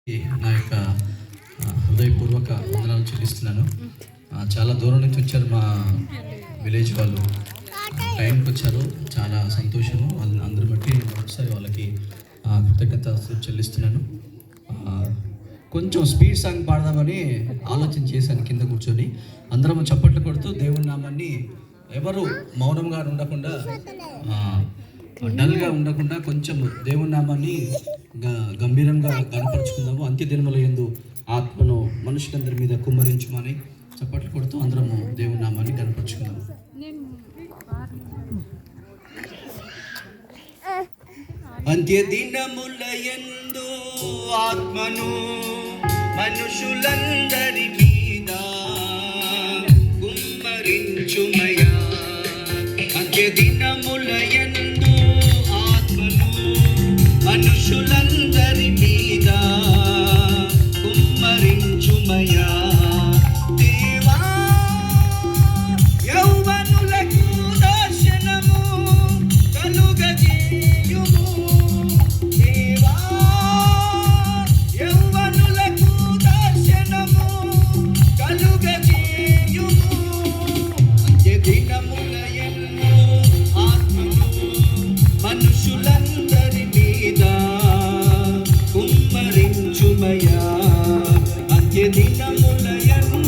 నా యొక్క హృదయపూర్వక వందనాలు చెల్లిస్తున్నాను. చాలా దూరం నుంచి వచ్చారు మా విలేజ్ వాళ్ళు, టైంకి వచ్చారు. చాలా సంతోషము. అందరి బట్టి ఒకసారి వాళ్ళకి కృతజ్ఞత చెల్లిస్తున్నాను. కొంచెం స్పీడ్ సాంగ్ పాడదామని ఆలోచన చేశాను. కింద కూర్చొని అందరం చప్పట్లు కొడుతూ దేవుని నామాన్ని ఎవరు మౌనంగా ఉండకుండా, డల్గా ఉండకుండా కొంచెం దేవుని నామాన్ని గంభీరంగా కనపరుచుకుందాము. అంత్య దినముల యందు ఆత్మను మనుషులందరి మీద కుమ్మరించుమని చప్పట్లు కొడుతూ అందరము దేవుని నామాన్ని కనపరుచుకుందాము. అంత్య దినముల యందు ఆత్మను మనుషులందరి మీద కుమ్మరించుమయా. అంత్య దినముల యందు ఆత్మను మనుషులందరి మీద కుమ్మరించుమయా. దేవా యౌవనులకు దర్శనము కలుగజేయుము. దేవా యౌవనులకు దర్శనము కలుగజేయుము. అంత్య దినముల యందు ఆత్మను మనుషులందరి మీద కుమ్మరించుమయా. అంత్య దినముల యందు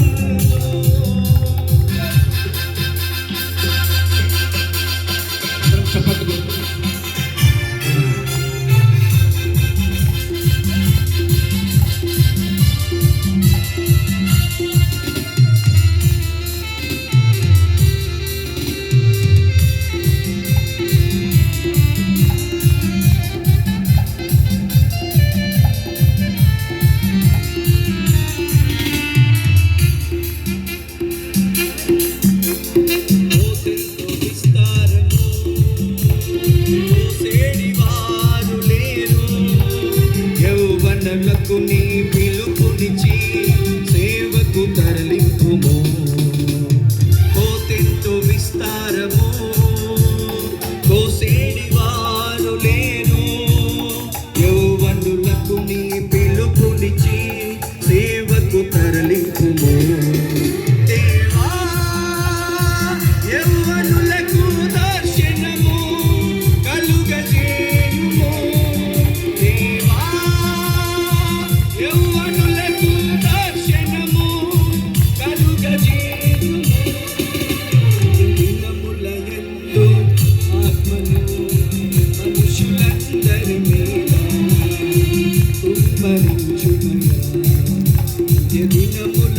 చప్పట్లు యౌవనులకు నీ పిలుపునిచ్చి సేవకు తరలింపుము. కోతెంతో విస్తారము కోసేడి వారు లేరు. యౌవనులకు నీ పిలుపునిచ్చి సేవకు తరలింపుము. దేవా యౌవనులకు దర్శనము కలుగజేయుము. దేవా యౌవనులకు దర్శనము కలుగజేయుము. దినముల యందు ఆత్మను మనుషులందరి మీద కుమ్మరించుమయా. దినముల